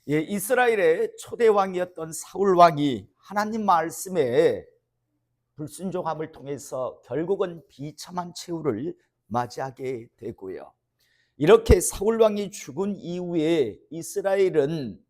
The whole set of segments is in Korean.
예, 이스라엘의 초대 왕이었던 사울 왕이 하나님 말씀에 불순종함을 통해서 결국은 비참한 최후를 맞이하게 되고요. 이렇게 사울 왕이 죽은 이후에 이스라엘은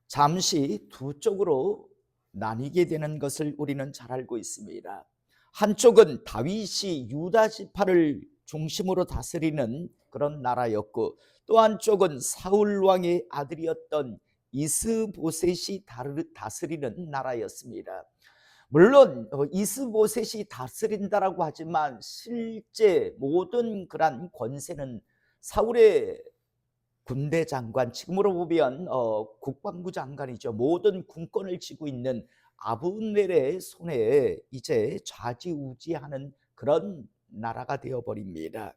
잠시 두 쪽으로 나뉘게 되는 것을 우리는 잘 알고 있습니다. 한쪽은 다윗이 유다 지파를 중심으로 다스리는 그런 나라였고, 또 한쪽은 사울 왕의 아들이었던 이스보셋이 다스리는 나라였습니다. 물론 이스보셋이 다스린다라고 하지만 실제 모든 그런 권세는 사울의 군대 장관, 지금으로 보면 국방부 장관이죠. 모든 군권을 쥐고 있는 아브넬의 손에 이제 좌지우지하는 그런 나라가 되어버립니다.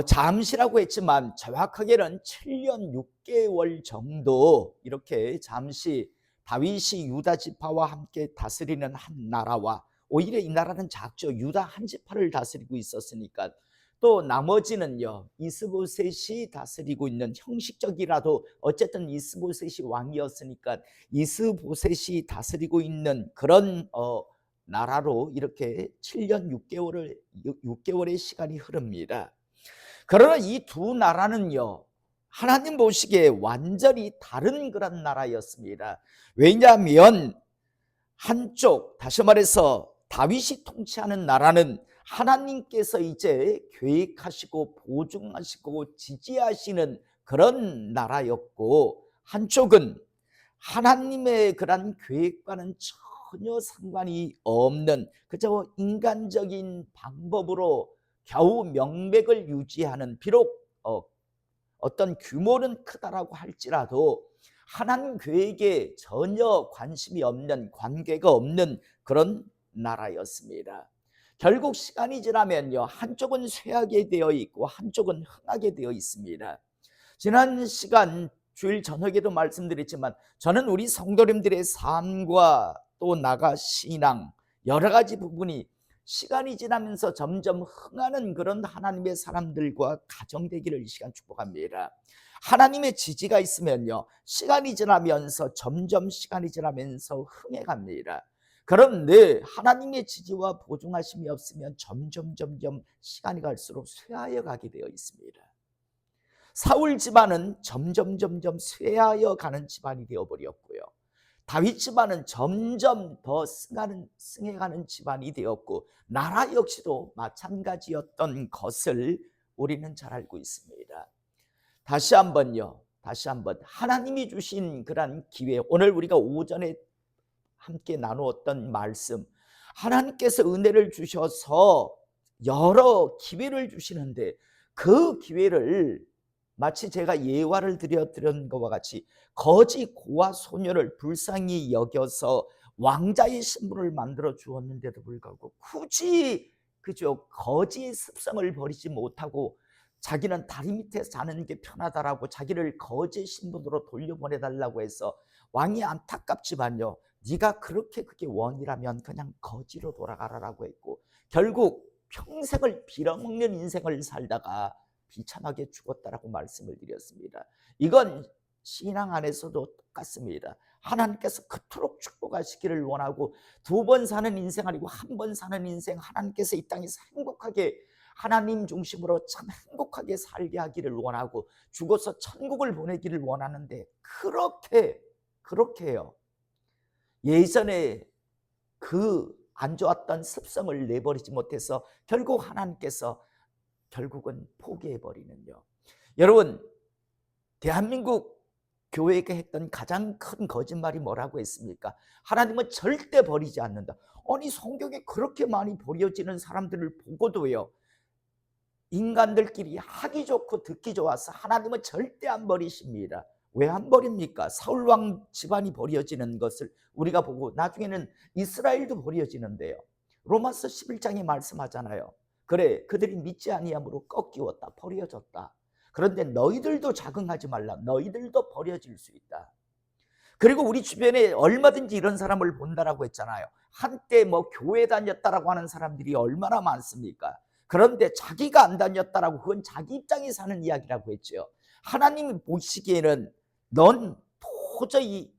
잠시라고 했지만 정확하게는 7년 6개월 정도 이렇게 잠시 다윗이 유다 지파와 함께 다스리는 한 나라와, 오히려 이 나라는 작죠. 유다 한 지파를 다스리고 있었으니까. 또 나머지는요, 이스보셋이 다스리고 있는, 형식적이라도 어쨌든 이스보셋이 왕이었으니까 이스보셋이 다스리고 있는 그런 나라로 이렇게 7년 6개월의 시간이 흐릅니다. 그러나 이 두 나라는요, 하나님 보시기에 완전히 다른 그런 나라였습니다. 왜냐하면 한쪽, 다시 말해서 다윗이 통치하는 나라는 하나님께서 이제 계획하시고 보증하시고 지지하시는 그런 나라였고, 한쪽은 하나님의 그런 계획과는 전혀 상관이 없는, 그저 인간적인 방법으로 겨우 명맥을 유지하는, 비록 어떤 규모는 크다라고 할지라도 하나님 계획에 전혀 관심이 없는, 관계가 없는 그런 나라였습니다. 결국 시간이 지나면요, 한쪽은 쇠하게 되어 있고 한쪽은 흥하게 되어 있습니다. 지난 시간 주일 저녁에도 말씀드렸지만, 저는 우리 성도님들의 삶과 또 나가 신앙 여러 가지 부분이 시간이 지나면서 점점 흥하는 그런 하나님의 사람들과 가정되기를 이 시간 축복합니다. 하나님의 지지가 있으면요, 시간이 지나면서 점점 시간이 지나면서 흥해갑니다. 그런데 하나님의 지지와 보증하심이 없으면 점점 시간이 갈수록 쇠하여 가게 되어 있습니다. 사울 집안은 점점 쇠하여 가는 집안이 되어버렸고요, 다윗 집안은 점점 더 승해가는 집안이 되었고, 나라 역시도 마찬가지였던 것을 우리는 잘 알고 있습니다. 다시 한번 하나님이 주신 그런 기회, 오늘 우리가 오전에 함께 나누었던 말씀, 하나님께서 은혜를 주셔서 여러 기회를 주시는데, 그 기회를 마치 제가 예화를 드렸던 것과 같이 거지 고아 소녀를 불쌍히 여겨서 왕자의 신분을 만들어 주었는데도 불구하고 굳이 그저 거지의 습성을 버리지 못하고 자기는 다리 밑에 사는 게 편하다라고 자기를 거지 신분으로 돌려보내달라고 해서, 왕이 안타깝지만요, 네가 그렇게 그게 원이라면 그냥 거지로 돌아가라라고 했고, 결국 평생을 빌어먹는 인생을 살다가 비참하게 죽었다라고 말씀을 드렸습니다. 이건 신앙 안에서도 똑같습니다. 하나님께서 그토록 축복하시기를 원하고, 두 번 사는 인생 아니고 한 번 사는 인생, 하나님께서 이 땅에서 행복하게, 하나님 중심으로 참 행복하게 살게 하기를 원하고, 죽어서 천국을 보내기를 원하는데 그렇게요, 예전에 그 안 좋았던 습성을 내버리지 못해서 결국 하나님께서 결국은 포기해버리는요. 여러분, 대한민국 교회가 했던 가장 큰 거짓말이 뭐라고 했습니까? 하나님은 절대 버리지 않는다. 아니, 성경에 그렇게 많이 버려지는 사람들을 보고도요, 인간들끼리 하기 좋고 듣기 좋아서 하나님은 절대 안 버리십니다. 왜 안 버립니까? 사울왕 집안이 버려지는 것을 우리가 보고 나중에는 이스라엘도 버려지는데요, 로마서 11장에 말씀하잖아요. 그래, 그들이 믿지 아니함으로 꺾이었다, 버려졌다. 그런데 너희들도 자긍하지 말라. 너희들도 버려질 수 있다. 그리고 우리 주변에 얼마든지 이런 사람을 본다라고 했잖아요. 한때 교회 다녔다라고 하는 사람들이 얼마나 많습니까? 그런데 자기가 안 다녔다라고, 그건 자기 입장에 사는 이야기라고 했죠. 하나님이 보시기에는 넌 도저히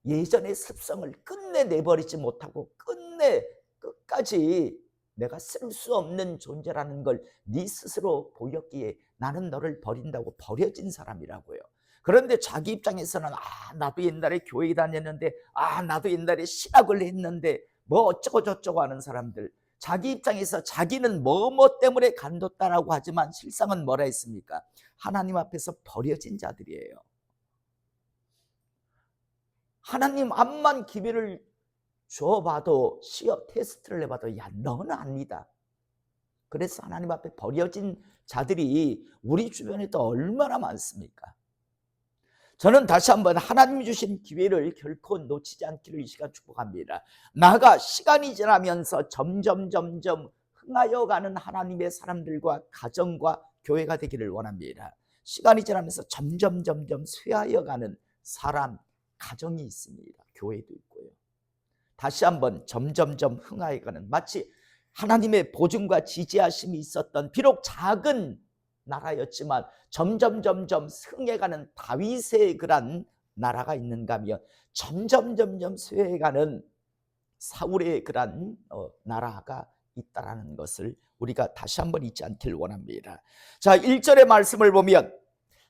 예전의 습성을 끝내 내버리지 못하고 끝까지 내가 쓸 수 없는 존재라는 걸 네 스스로 보였기에 나는 너를 버린다고 버려진 사람이라고요. 그런데 자기 입장에서는 나도 옛날에 교회 다녔는데 나도 옛날에 신학을 했는데 뭐 어쩌고 저쩌고 하는 사람들, 자기 입장에서 자기는 뭐뭐 때문에 간뒀다라고 하지만 실상은 뭐라 했습니까? 하나님 앞에서 버려진 자들이에요. 하나님 앞만 기회를 줘봐도, 시험 테스트를 해봐도 너는 아니다. 그래서 하나님 앞에 버려진 자들이 우리 주변에도 얼마나 많습니까? 저는 다시 한번 하나님이 주신 기회를 결코 놓치지 않기를 이 시간 축복합니다. 나가 시간이 지나면서 점점 흥하여가는 하나님의 사람들과 가정과 교회가 되기를 원합니다. 시간이 지나면서 점점 쇠하여가는 사람, 가정이 있습니다. 교회도 있고요. 다시 한번 점점 흥하여가는, 마치 하나님의 보증과 지지하심이 있었던 비록 작은 나라였지만 점점 흥해가는 다윗의 그런 나라가 있는가 하면 점점 쇠해가는 사울의 그런 나라가 있다라는 것을 우리가 다시 한번 잊지 않기를 원합니다. 자, 1절의 말씀을 보면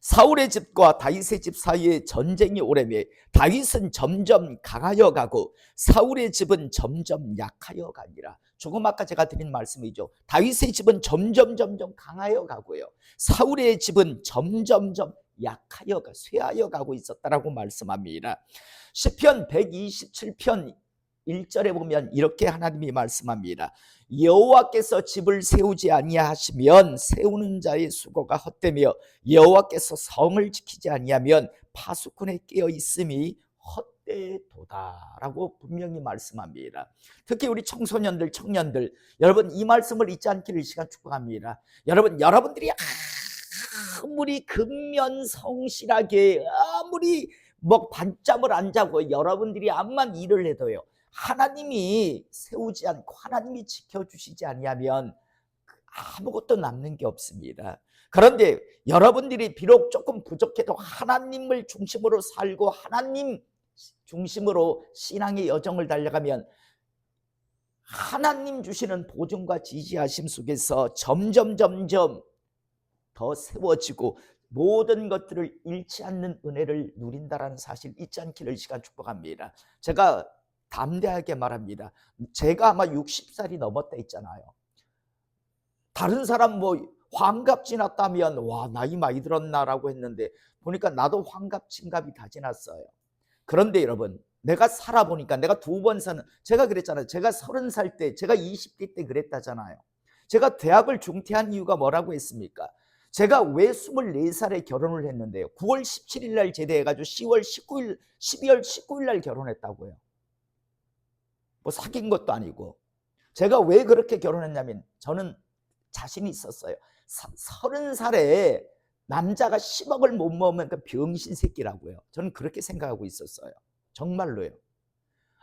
사울의 집과 다윗의 집 사이에 전쟁이 오래매 다윗은 점점 강하여 가고 사울의 집은 점점 약하여 가니라. 조금 아까 제가 드린 말씀이죠. 다윗의 집은 점점 강하여 가고요, 사울의 집은 점점 약하여 쇠하여 가고 있었다라고 말씀합니다. 시편 127편 1절에 보면 이렇게 하나님이 말씀합니다. 여호와께서 집을 세우지 아니하시면 세우는 자의 수고가 헛되며 여호와께서 성을 지키지 아니하면 파수꾼에 깨어 있음이 헛되도다라고 분명히 말씀합니다. 특히 우리 청소년들, 청년들, 여러분 이 말씀을 잊지 않기를 이 시간 축복합니다. 여러분들이 아무리 근면성실하게 아무리 반잠을 안 자고 여러분들이 암만 일을 해도요, 하나님이 세우지 않고 하나님이 지켜주시지 아니하면 아무것도 남는 게 없습니다. 그런데 여러분들이 비록 조금 부족해도 하나님을 중심으로 살고 하나님 중심으로 신앙의 여정을 달려가면 하나님 주시는 보증과 지지하심 속에서 점점 더 세워지고 모든 것들을 잃지 않는 은혜를 누린다라는 사실 잊지 않기를 이 시간 축복합니다. 제가 담대하게 말합니다. 제가 아마 60살이 넘었다 했잖아요. 다른 사람 환갑 지났다면 와 나이 많이 들었나라고 했는데 보니까 나도 환갑 진갑이 다 지났어요. 그런데 여러분, 내가 살아보니까 내가 두 번 사는, 제가 그랬잖아요. 제가 30살 때, 제가 20대 때 그랬다잖아요. 제가 대학을 중퇴한 이유가 뭐라고 했습니까? 제가 왜 24살에 결혼을 했는데요, 9월 17일 날 제대해가지고 12월 19일 날 결혼했다고요. 사귄 것도 아니고. 제가 왜 그렇게 결혼했냐면 저는 자신이 있었어요. 30살에 남자가 10억을 못 모으면 그 병신 새끼라고요. 저는 그렇게 생각하고 있었어요. 정말로요.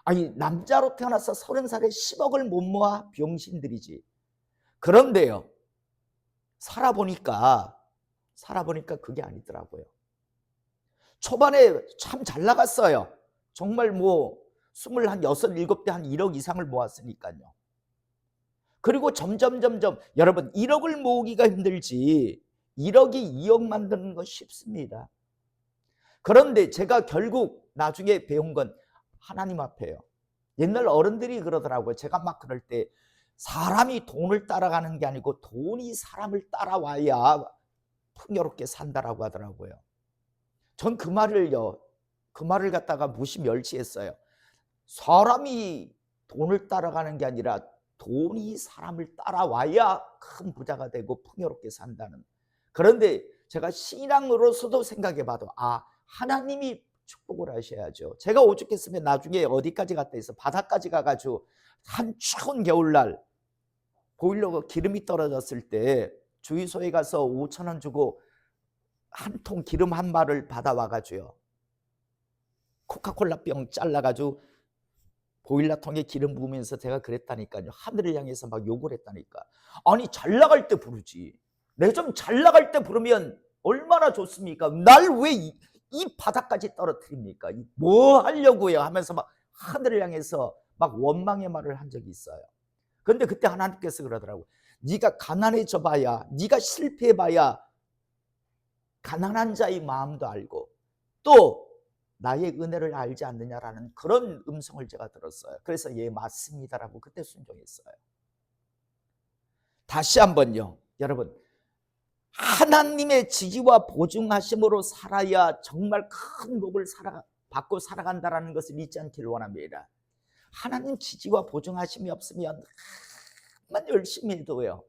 아니 남자로 태어나서 30살에 10억을 못 모아 병신들이지. 그런데요, 살아보니까 그게 아니더라고요. 초반에 참 잘 나갔어요. 정말 26, 7대 한 1억 이상을 모았으니까요. 그리고 점점 여러분 1억을 모으기가 힘들지 1억이 2억 만드는 건 쉽습니다. 그런데 제가 결국 나중에 배운 건 하나님 앞에요. 옛날 어른들이 그러더라고요. 제가 막 그럴 때 사람이 돈을 따라가는 게 아니고 돈이 사람을 따라와야 풍요롭게 산다라고 하더라고요. 전 그 말을 갖다가 무시 멸치했어요. 사람이 돈을 따라가는 게 아니라 돈이 사람을 따라와야 큰 부자가 되고 풍요롭게 산다는. 그런데 제가 신앙으로서도 생각해봐도 하나님이 축복을 하셔야죠. 제가 오죽했으면 나중에 어디까지 갔다 해서 바다까지 가가지고 한 추운 겨울날 보일러 기름이 떨어졌을 때 주유소에 가서 5,000원 주고 한 통 기름 한 마를 받아와가지고요, 코카콜라 병 잘라가지고 보일러통에 기름 부으면서 제가 그랬다니까요. 하늘을 향해서 막 욕을 했다니까. 아니 잘 나갈 때 부르지. 내 좀 잘 나갈 때 부르면 얼마나 좋습니까? 날 왜 이 바닥까지 떨어뜨립니까? 뭐 하려고요? 하면서 막 하늘을 향해서 막 원망의 말을 한 적이 있어요. 그런데 그때 하나님께서 그러더라고요. 네가 가난해져 봐야, 네가 실패해 봐야 가난한 자의 마음도 알고 또 나의 은혜를 알지 않느냐라는 그런 음성을 제가 들었어요. 그래서 예, 맞습니다라고 그때 순종했어요. 다시 한번요, 여러분, 하나님의 지지와 보증하심으로 살아야 정말 큰 복을 받고 살아간다는 것을 잊지 않기를 원합니다. 하나님 지지와 보증하심이 없으면 정말 열심히 해도요,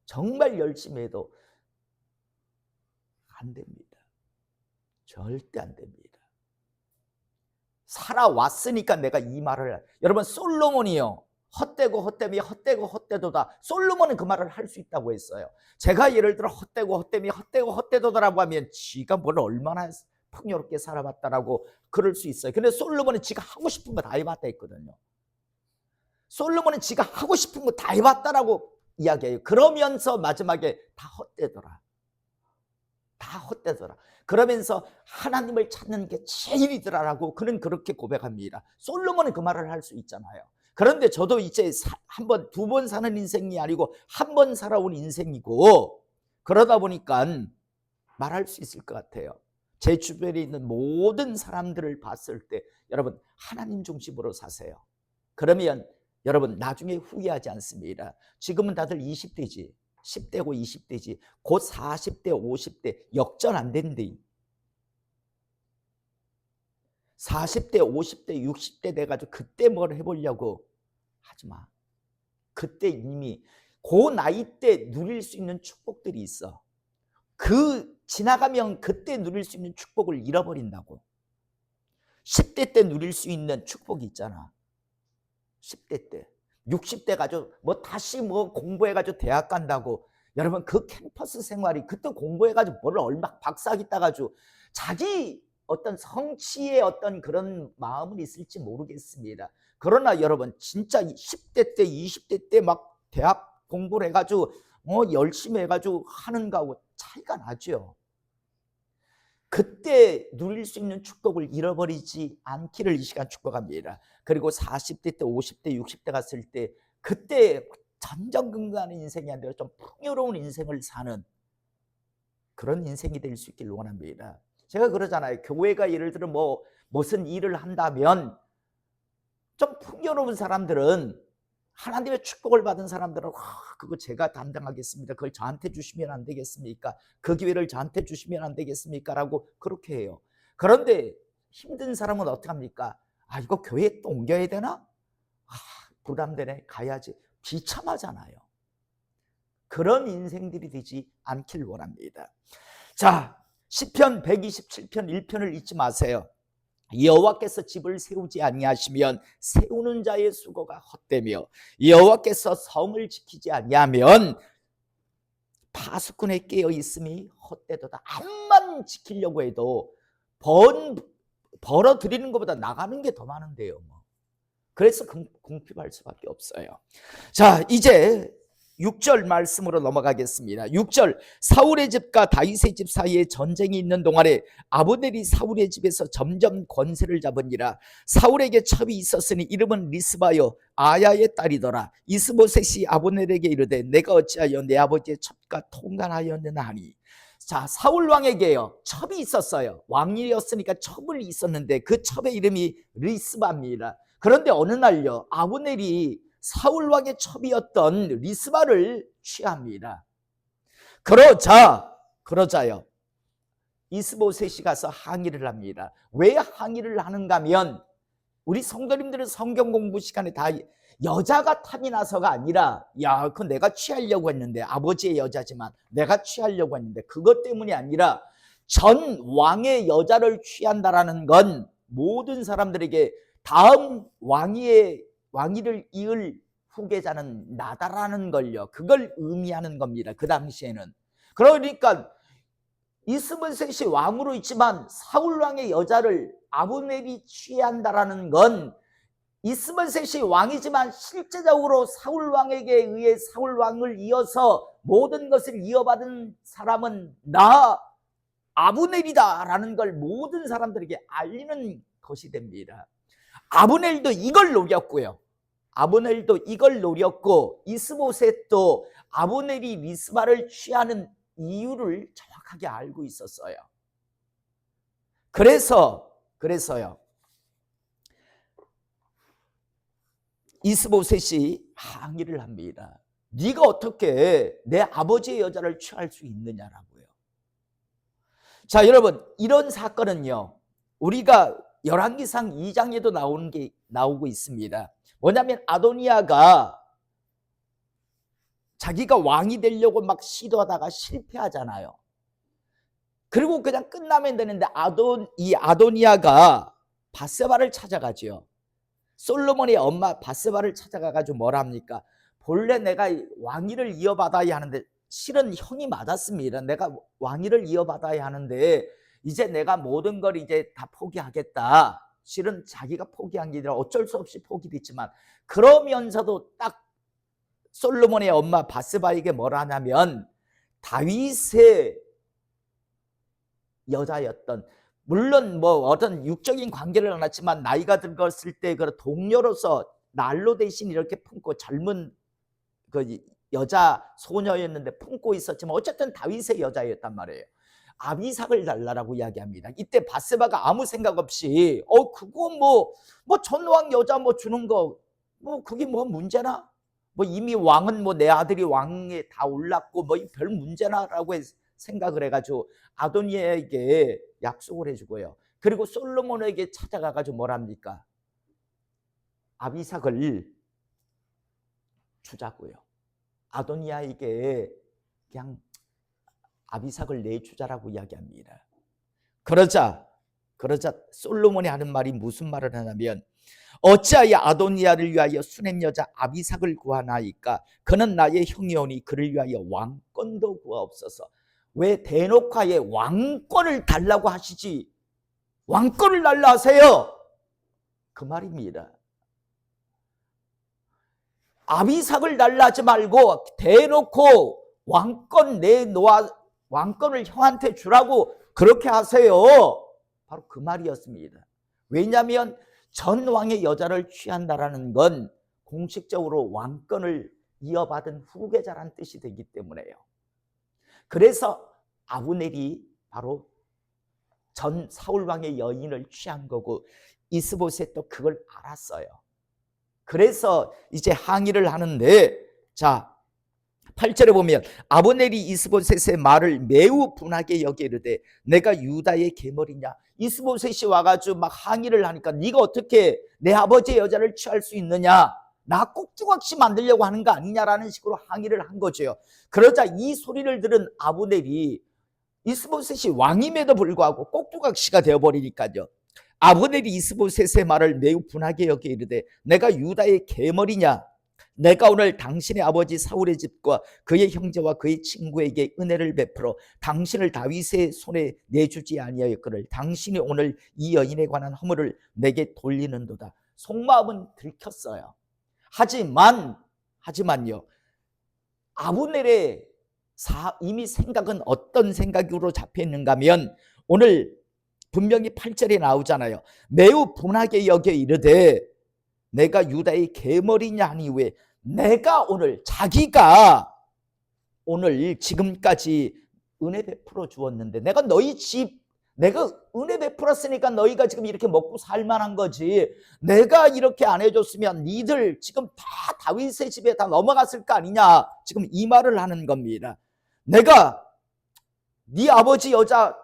정말 열심히 해도 안 됩니다. 절대 안 됩니다. 살아왔으니까 내가 이 말을, 여러분 솔로몬이요, 헛되고 헛됨이 헛되고 헛되도다. 솔로몬은 그 말을 할 수 있다고 했어요. 제가 예를 들어 헛되고 헛됨이 헛되고 헛되도다라고 하면 지가 뭘 얼마나 풍요롭게 살아봤다라고 그럴 수 있어요. 근데 솔로몬은 지가 하고 싶은 거 다 해봤다 했거든요. 솔로몬은 지가 하고 싶은 거 다 해봤다라고 이야기해요. 그러면서 마지막에 다 헛되더라. 다 헛되더라. 그러면서 하나님을 찾는 게 제일이더라라고 그는 그렇게 고백합니다. 솔로몬은 그 말을 할 수 있잖아요. 그런데 저도 이제 한 번, 두 번 사는 인생이 아니고 한 번 살아온 인생이고, 그러다 보니까 말할 수 있을 것 같아요. 제 주변에 있는 모든 사람들을 봤을 때 여러분 하나님 중심으로 사세요. 그러면 여러분 나중에 후회하지 않습니다. 지금은 다들 20대지 10대고 20대지 곧 40대 50대 역전 안 된대. 40대 50대 60대 돼가지고 그때 뭘 해보려고 하지마. 그때 이미 그 나이 때 누릴 수 있는 축복들이 있어. 그 지나가면 그때 누릴 수 있는 축복을 잃어버린다고. 10대 때 누릴 수 있는 축복이 있잖아. 10대 때 60대 가지고 뭐 다시 뭐 공부해가지고 대학 간다고. 여러분 그 캠퍼스 생활이 그때 공부해가지고 뭐를 얼마 박사학위 따가지고 자기 어떤 성취의 어떤 그런 마음은 있을지 모르겠습니다. 그러나 여러분 진짜 10대 때 20대 때 막 대학 공부를 해가지고 열심히 해가지고 하는 거하고 차이가 나죠. 그때 누릴 수 있는 축복을 잃어버리지 않기를 이 시간 축복합니다. 그리고 40대 때 50대 60대 갔을 때 그때 전전긍긍하는 인생이 아니라 좀 풍요로운 인생을 사는 그런 인생이 될 수 있기를 원합니다. 제가 그러잖아요. 교회가 예를 들어 뭐 무슨 일을 한다면 좀 풍요로운 사람들은, 하나님의 축복을 받은 사람들은 그거 제가 담당하겠습니다. 그걸 저한테 주시면 안 되겠습니까? 그 기회를 저한테 주시면 안 되겠습니까? 라고 그렇게 해요. 그런데 힘든 사람은 어떻게 합니까? 아, 이거 교회에 또 옮겨야 되나? 아, 부담되네. 가야지. 비참하잖아요. 그런 인생들이 되지 않길 원합니다. 자, 시편 127편 1편을 잊지 마세요. 여호와께서 집을 세우지 아니하시면 세우는 자의 수고가 헛되며 여호와께서 성을 지키지 아니하면 파수꾼에 깨어 있음이 헛되도다. 암만 지키려고 해도 벌어들이는 것보다 나가는 게 더 많은데요. 그래서 궁핍할 수밖에 없어요. 자, 이제 6절 말씀으로 넘어가겠습니다. 6절, 사울의 집과 다윗의 집 사이에 전쟁이 있는 동안에 아브넬이 사울의 집에서 점점 권세를 잡으니라. 사울에게 첩이 있었으니 이름은 리스바요 아야의 딸이더라. 이스보셋이 아브넬에게 이르되 내가 어찌하여 내 아버지의 첩과 통관하였느냐 하니. 자, 사울 왕에게요 첩이 있었어요. 왕이었으니까 첩을 있었는데 그 첩의 이름이 리스바입니다. 그런데 어느 날요 아브넬이 사울왕의 첩이었던 리스바를 취합니다. 그러자요 이스보셋이 가서 항의를 합니다. 왜 항의를 하는가 하면 우리 성도님들은 성경 공부 시간에 다 여자가 탐이 나서가 아니라 야, 그건 내가 취하려고 했는데, 아버지의 여자지만 내가 취하려고 했는데, 그것 때문이 아니라 전 왕의 여자를 취한다라는 건 모든 사람들에게 다음 왕위를 이을 후계자는 나다라는 걸요, 그걸 의미하는 겁니다. 그 당시에는. 그러니까 이스보셋이 왕으로 있지만 사울 왕의 여자를 아브넬이 취한다라는 건 이스보셋이 왕이지만 실제적으로 사울 왕에게 의해 사울 왕을 이어서 모든 것을 이어받은 사람은 나 아브넬이다 라는 걸 모든 사람들에게 알리는 것이 됩니다. 아브넬도 이걸 노렸고요. 아브넬도 이걸 노렸고 이스보셋도 아브넬이 미스바를 취하는 이유를 정확하게 알고 있었어요. 그래서요. 이스보셋이 항의를 합니다. 네가 어떻게 내 아버지의 여자를 취할 수 있느냐라고요. 자, 여러분, 이런 사건은요, 우리가 열왕기상 2장에도 나오고 있습니다. 뭐냐면 아도니아가 자기가 왕이 되려고 막 시도하다가 실패하잖아요. 그리고 그냥 끝나면 되는데 이 아도니아가 바세바를 찾아가죠. 솔로몬의 엄마 바세바를 찾아가가지고 뭐라 합니까? 본래 내가 왕위를 이어받아야 하는데, 실은 형이 맞았습니다. 내가 왕위를 이어받아야 하는데 이제 내가 모든 걸 이제 다 포기하겠다. 실은 자기가 포기한 게 아니라 어쩔 수 없이 포기됐지만, 그러면서도 딱 솔로몬의 엄마 바세바에게 뭐라 하냐면 다윗의 여자였던, 물론 뭐 어떤 육적인 관계를 안 했지만 나이가 들었을 때 그 동료로서 난로 대신 이렇게 품고 젊은 그 여자 소녀였는데 품고 있었지만 어쨌든 다윗의 여자였단 말이에요. 아비삭을 달라라고 이야기합니다. 이때 바세바가 아무 생각 없이 그거 뭐 전왕 여자 뭐 주는 거 뭐 그게 뭐 문제나, 뭐 이미 왕은 뭐 내 아들이 왕에 다 올랐고 뭐 별 문제나라고 생각을 해가지고 아도니아에게 약속을 해주고요. 그리고 솔로몬에게 찾아가가지고 뭐랍니까? 아비삭을 주자고요. 아도니아에게 그냥 아비삭을 내주자라고 이야기합니다. 그러자 솔로몬이 하는 말이 무슨 말을 하냐면, 어찌하여 아도니아를 위하여 수냄 여자 아비삭을 구하나이까? 그는 나의 형이오니 그를 위하여 왕권도 구하옵소서. 왜 대놓고 아예 왕권을 달라고 하시지, 왕권을 달라 하세요, 그 말입니다. 아비삭을 달라 하지 말고 대놓고 왕권 내놓아, 왕권을 형한테 주라고 그렇게 하세요. 바로 그 말이었습니다. 왜냐하면 전 왕의 여자를 취한다라는 건 공식적으로 왕권을 이어받은 후계자란 뜻이 되기 때문에요. 그래서 아브넬이 바로 전 사울왕의 여인을 취한 거고, 이스보셋도 그걸 알았어요. 그래서 이제 항의를 하는데, 자 8절에 보면 아브넬이 이스보셋의 말을 매우 분하게 여겨 이르되 내가 유다의 계머리냐. 이스보셋이 와가지고 막 항의를 하니까 네가 어떻게 내 아버지의 여자를 취할 수 있느냐, 나 꼭두각시 만들려고 하는 거 아니냐라는 식으로 항의를 한 거죠. 그러자 이 소리를 들은 아브넬이, 이스보셋이 왕임에도 불구하고 꼭두각시가 되어버리니까요, 아브넬이 이스보셋의 말을 매우 분하게 여겨 이르되 내가 유다의 계머리냐. 내가 오늘 당신의 아버지 사울의 집과 그의 형제와 그의 친구에게 은혜를 베풀어 당신을 다윗의 손에 내주지 아니하였거늘 당신이 오늘 이 여인에 관한 허물을 내게 돌리는도다. 속마음은 들켰어요. 하지만요, 아브넬의 이미 생각은 어떤 생각으로 잡혀있는가 하면, 오늘 분명히 8절에 나오잖아요. 매우 분하게 여겨 이르되 내가 유다의 계머리냐 하니, 왜 내가 오늘, 자기가 오늘 지금까지 은혜 베풀어 주었는데, 내가 너희 집, 내가 은혜 베풀었으니까 너희가 지금 이렇게 먹고 살만한 거지, 내가 이렇게 안 해줬으면 니들 지금 다 다윗의 집에 다 넘어갔을 거 아니냐, 지금 이 말을 하는 겁니다. 내가 네 아버지 여자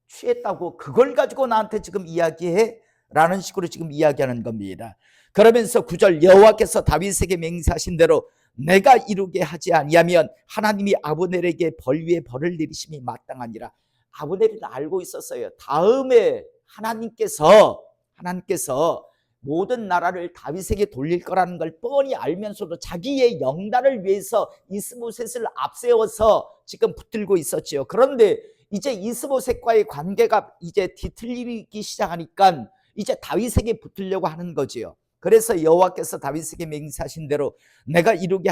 취했다고 그걸 가지고 나한테 지금 이야기해? 라는 식으로 지금 이야기하는 겁니다. 그러면서 9절 여호와께서 다윗에게 맹세하신 대로 내가 이루게 하지 아니하면 하나님이 아브넬에게 벌 위에 벌을 내리심이 마땅하니라. 아브넬이 알고 있었어요. 다음에 하나님께서 모든 나라를 다윗에게 돌릴 거라는 걸 뻔히 알면서도 자기의 영달을 위해서 이스보셋을 앞세워서 지금 붙들고 있었지요. 그런데 이제 이스보셋과의 관계가 이제 뒤틀리기 시작하니까 이제 다윗에게 붙으려고 하는 거지요. 그래서 여호와께서 다윗에게 맹세하신 대로 내가 이루게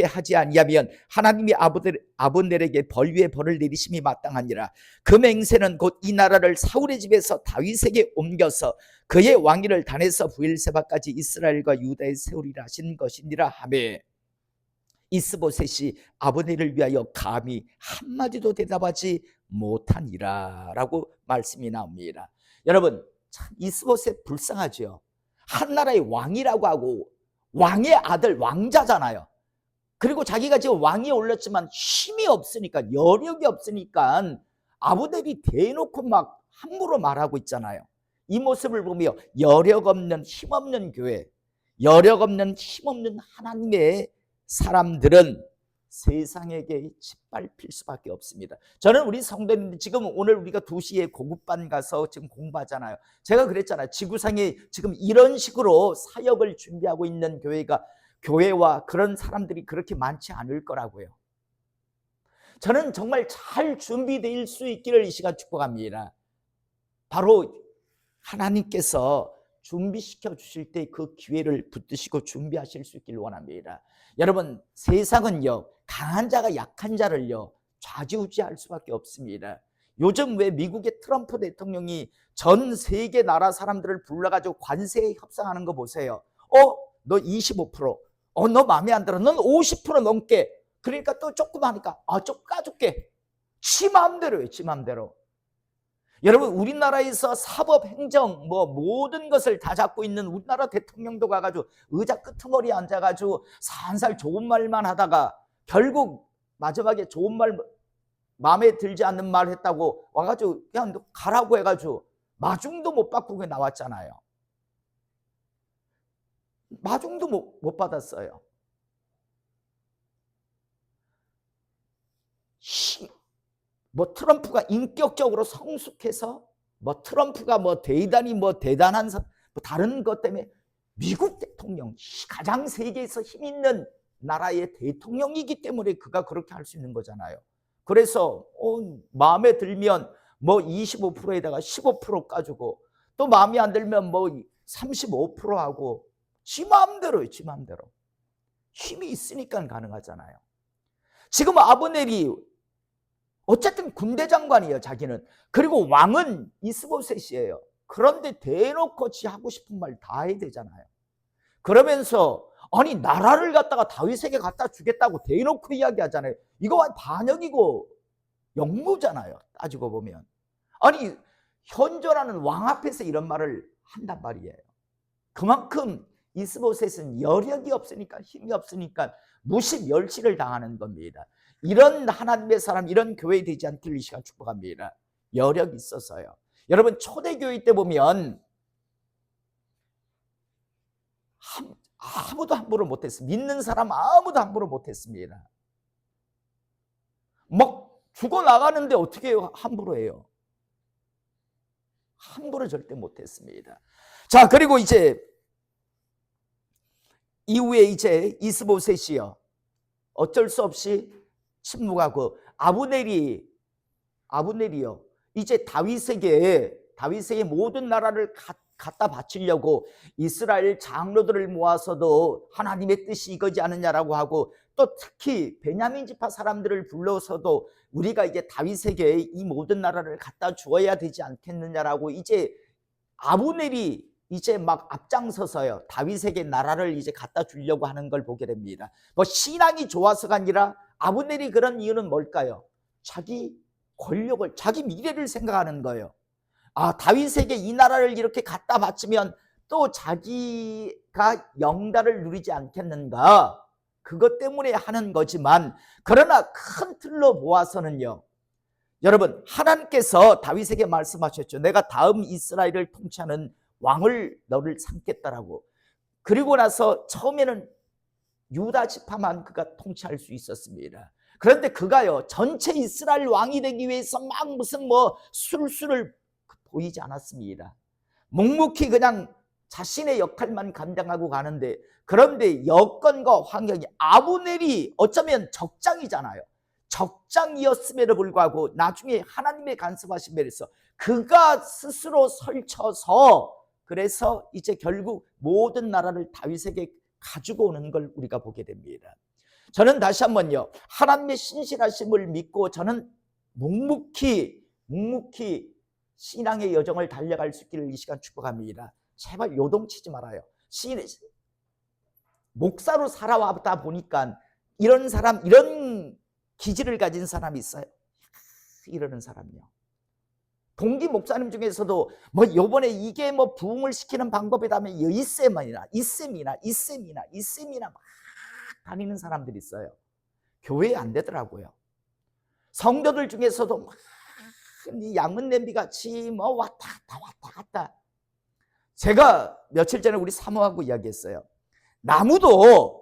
하지 아니하면 하나님이 아브넬에게 벌 위에 벌을 내리심이 마땅하니라. 그 맹세는 곧 이 나라를 사울의 집에서 다윗에게 옮겨서 그의 왕위를 단에서 브엘세바까지 이스라엘과 유다에 세우리라 하신 것이니라 하매 이스보셋이 아브넬을 위하여 감히 한마디도 대답하지 못하니라 라고 말씀이 나옵니다. 여러분, 참 이스보셋 불쌍하죠. 한 나라의 왕이라고 하고 왕의 아들, 왕자잖아요. 그리고 자기가 지금 왕위에 올랐지만 힘이 없으니까, 여력이 없으니까 아브넬이 대놓고 막 함부로 말하고 있잖아요. 이 모습을 보며 여력 없는, 힘없는 교회, 여력 없는, 힘없는 하나님의 사람들은 세상에게 짓밟힐 수밖에 없습니다. 저는 우리 성도님들 지금 오늘 우리가 2시에 고급반 가서 지금 공부하잖아요. 제가 그랬잖아요. 지구상에 지금 이런 식으로 사역을 준비하고 있는 교회와 그런 사람들이 그렇게 많지 않을 거라고요. 저는 정말 잘 준비될 수 있기를 이 시간 축복합니다. 바로 하나님께서 준비시켜 주실 때 그 기회를 붙드시고 준비하실 수 있기를 원합니다. 여러분, 세상은요, 강한 자가 약한 자를요 좌지우지할 수밖에 없습니다. 요즘 왜 미국의 트럼프 대통령이 전 세계 나라 사람들을 불러가지고 관세 협상하는 거 보세요. 너 25%, 너 마음에 안 들어, 넌 50% 넘게. 그러니까 또 조금 하니까 좀 까줄게. 지 마음대로예요, 지 마음대로. 여러분, 우리나라에서 사법, 행정 모든 것을 다 잡고 있는 우리나라 대통령도 가가지고 의자 끄트머리에 앉아가지고 살살 좋은 말만 하다가 결국 마지막에 좋은 말, 마음에 들지 않는 말 했다고 와가지고 그냥 가라고 해가지고 마중도 못 받고 그냥 나왔잖아요. 마중도 못 받았어요. 트럼프가 인격적으로 성숙해서 트럼프가 대단히 대단한 다른 것 때문에 미국 대통령, 가장 세계에서 힘 있는 나라의 대통령이기 때문에 그가 그렇게 할 수 있는 거잖아요. 그래서 마음에 들면 25%에다가 15% 까주고, 또 마음에 안 들면 35% 하고, 지 마음대로요, 지 마음대로. 힘이 있으니까 가능하잖아요. 지금 아브넬이 어쨌든 군대 장관이에요, 자기는. 그리고 왕은 이스보셋이에요. 그런데 대놓고 지 하고 싶은 말 다 해야 되잖아요. 그러면서 아니, 나라를 갖다가 다윗에게 갖다 주겠다고 대놓고 이야기하잖아요. 이거 반역이고 역무잖아요, 따지고 보면. 아니, 현존하는 왕 앞에서 이런 말을 한단 말이에요. 그만큼 이스보셋은 여력이 없으니까, 힘이 없으니까 무시 멸시를 당하는 겁니다. 이런 하나님의 사람, 이런 교회 되지 않기를 이 시간 축복합니다. 여력이 있어서요. 여러분, 초대교회 때 보면 아무도 함부로 못했습니다. 믿는 사람 아무도 함부로 못했습니다. 죽어나가는데 어떻게 해요? 함부로 해요. 함부로 절대 못했습니다. 자, 그리고 이후에 이스보셋이요, 어쩔 수 없이 침묵하고 아브넬이요, 이제 다윗에게 모든 나라를 갖다 바치려고 이스라엘 장로들을 모아서도 하나님의 뜻이 이거지 않느냐라고 하고, 또 특히 베냐민 지파 사람들을 불러서도 우리가 이제 다윗에게 이 모든 나라를 갖다 주어야 되지 않겠느냐라고 아브넬이 막 앞장서서요, 다윗에게 나라를 갖다 주려고 하는 걸 보게 됩니다. 신앙이 좋아서가 아니라 아브넬이 그런 이유는 뭘까요? 자기 권력을, 자기 미래를 생각하는 거예요. 다윗에게 이 나라를 이렇게 갖다 바치면 또 자기가 영달을 누리지 않겠는가, 그것 때문에 하는 거지만, 그러나 큰 틀로 보아서는요, 여러분, 하나님께서 다윗에게 말씀하셨죠. 내가 다음 이스라엘을 통치하는 왕을 너를 삼겠다라고. 그리고 나서 처음에는 유다 지파만 그가 통치할 수 있었습니다. 그런데 그가요, 전체 이스라엘 왕이 되기 위해서 막 무슨 술수를 보이지 않았습니다. 묵묵히 그냥 자신의 역할만 감당하고 가는데, 그런데 여건과 환경이, 아브넬이 어쩌면 적장이잖아요. 적장이었음에도 불구하고 나중에 하나님의 간섭하심에 대해서 그가 스스로 설쳐서 그래서 이제 결국 모든 나라를 다윗에게 가지고 오는 걸 우리가 보게 됩니다. 저는 다시 한번요, 하나님의 신실하심을 믿고 저는 묵묵히 신앙의 여정을 달려갈 수 있기를 이 시간 축복합니다. 제발 요동치지 말아요. 목사로 살아왔다 보니까 이런 사람, 이런 기질을 가진 사람이 있어요. 이러는 사람이요. 동기 목사님 중에서도 뭐 요번에 이게 뭐 부흥을 시키는 방법이라면 이쌤이나 막 다니는 사람들이 있어요. 교회에 안 되더라고요. 성도들 중에서도 막 양문 냄비 같이 뭐 왔다 갔다. 제가 며칠 전에 우리 사모하고 이야기했어요. 나무도요.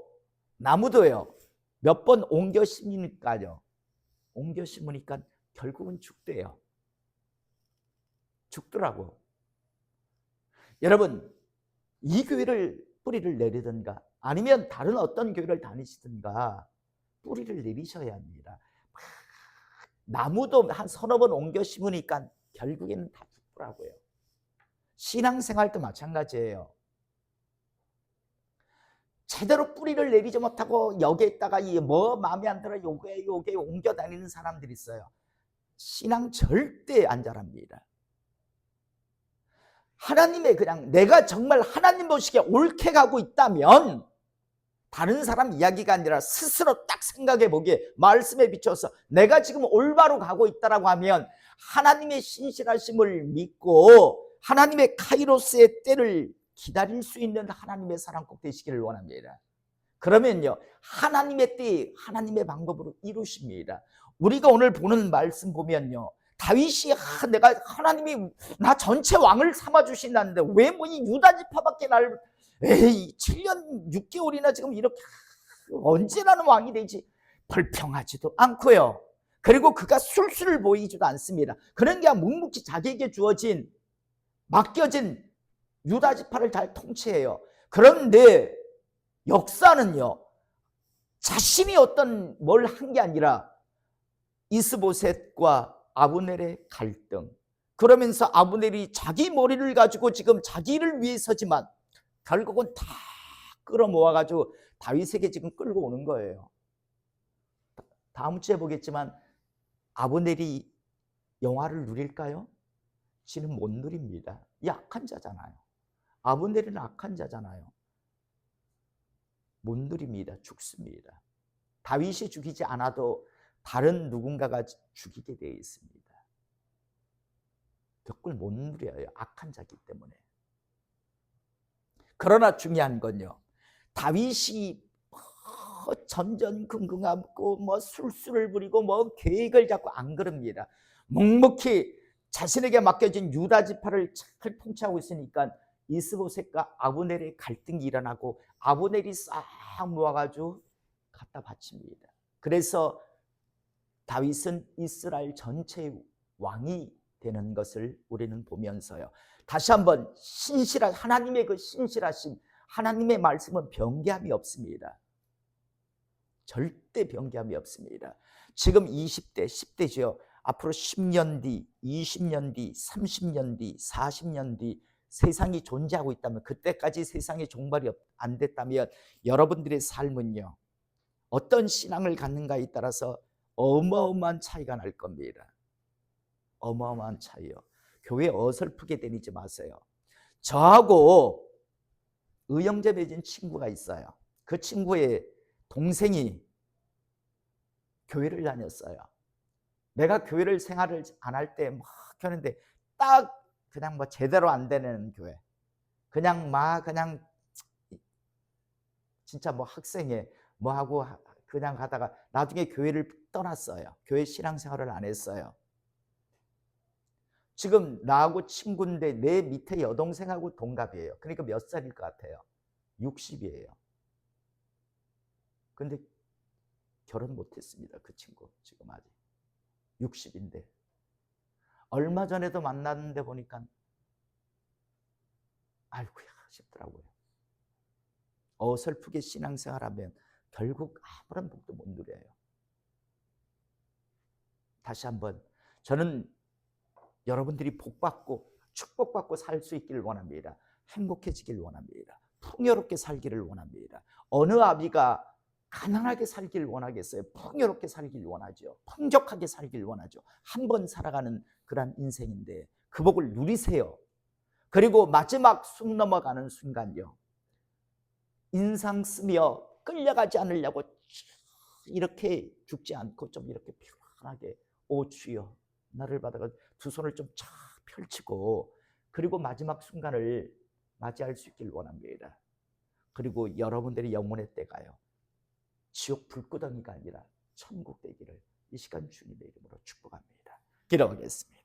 몇 번 옮겨 심으니까요. 옮겨 심으니까 결국은 죽더라고. 여러분, 이 교회를 뿌리를 내리든가 아니면 다른 어떤 교회를 다니시든가 뿌리를 내리셔야 합니다. 나무도 한 서너 번 옮겨 심으니까 결국에는 다 죽더라고요. 신앙생활도 마찬가지예요. 제대로 뿌리를 내리지 못하고 여기에다가 뭐 마음에 안 들어 요게 옮겨 다니는 사람들이 있어요. 신앙 절대 안 자랍니다. 하나님의 그냥 내가 정말 하나님 보시기에 옳게 가고 있다면 다른 사람 이야기가 아니라 스스로 딱 생각해 보기에 말씀에 비춰서 내가 지금 올바로 가고 있다라고 하면 하나님의 신실하심을 믿고 하나님의 카이로스의 때를 기다릴 수 있는 하나님의 사람 꼭 되시기를 원합니다. 그러면요, 하나님의 때, 하나님의 방법으로 이루십니다. 우리가 오늘 보는 말씀 보면요, 다윗이 내가 하나님이 나 전체 왕을 삼아주신다는데 왜 뭐 이 유다 지파밖에 날 7년 6개월이나 지금 이렇게 언제라는 왕이 되지? 불평하지도 않고요. 그리고 그가 술수를 보이지도 않습니다. 그런 게 묵묵히 자기에게 주어진 맡겨진 유다 지파를 잘 통치해요. 그런데 역사는요, 자신이 어떤 뭘 한 게 아니라 이스보셋과 아브넬의 갈등, 그러면서 아브넬이 자기 머리를 가지고 지금 자기를 위해서지만 결국은 다 끌어모아가지고 다윗에게 지금 끌고 오는 거예요. 다음 주에 보겠지만 아브넬이 영화를 누릴까요? 지는 못 누립니다. 약한 자잖아요. 아브넬은 악한 자잖아요. 못 누립니다. 죽습니다. 다윗이 죽이지 않아도 다른 누군가가 죽이게 되어 있습니다. 덕을 못 누려요. 악한 자기 때문에. 그러나 중요한 건요, 다윗이 전전긍긍하고 뭐 술수를 부리고 뭐 계획을 잡고 안 그럽니다. 묵묵히 자신에게 맡겨진 유다 지파를 잘 통치하고 있으니까 이스보셋과 아브넬의 갈등이 일어나고 아브넬이 싹 모아가지고 갖다 바칩니다. 그래서 다윗은 이스라엘 전체의 왕이 되는 것을 우리는 보면서요, 다시 한번 하나님의 그 신실하심, 하나님의 말씀은 변개함이 없습니다. 절대 변개함이 없습니다. 지금 20대, 10대죠. 앞으로 10년 뒤, 20년 뒤, 30년 뒤, 40년 뒤 세상이 존재하고 있다면, 그때까지 세상의 종말이 안 됐다면 여러분들의 삶은요, 어떤 신앙을 갖는가에 따라서 어마어마한 차이가 날 겁니다. 어마어마한 차이요. 교회 어설프게 다니지 마세요. 저하고 의형제 맺은 친구가 있어요. 그 친구의 동생이 교회를 다녔어요. 내가 교회를 생활을 안 할 때 막 하는데 딱 그냥 뭐 제대로 안 되는 교회, 그냥 진짜 뭐 학생회 뭐 하고 그냥 가다가 나중에 교회를 떠났어요. 교회 신앙생활을 안 했어요. 지금 나하고 친구인데 내 밑에 여동생하고 동갑이에요. 그러니까 몇 살일 것 같아요? 60이에요. 근데 결혼 못했습니다. 그 친구 지금 아직 60인데 얼마 전에도 만났는데 보니까 아이고야 싶더라고요. 어설프게 신앙생활하면 결국 아무런 복도 못 누려요. 다시 한번 저는 여러분들이 복받고 축복받고 살 수 있기를 원합니다. 행복해지길 원합니다. 풍요롭게 살기를 원합니다. 어느 아비가 가난하게 살길 원하겠어요? 풍요롭게 살길 원하죠. 풍족하게 살길 원하죠. 한 번 살아가는 그런 인생인데 그 복을 누리세요. 그리고 마지막 숨 넘어가는 순간요, 인상 쓰며 끌려가지 않으려고 이렇게 죽지 않고 좀 이렇게 편안하게, 오 주여 나를 받아가 두 손을 좀 쫙 펼치고, 그리고 마지막 순간을 맞이할 수 있길 원합니다. 그리고 여러분들의 영혼의 때가요, 지옥 불구덩이가 아니라 천국 되기를 이 시간 주님의 이름으로 축복합니다. 기도하겠습니다.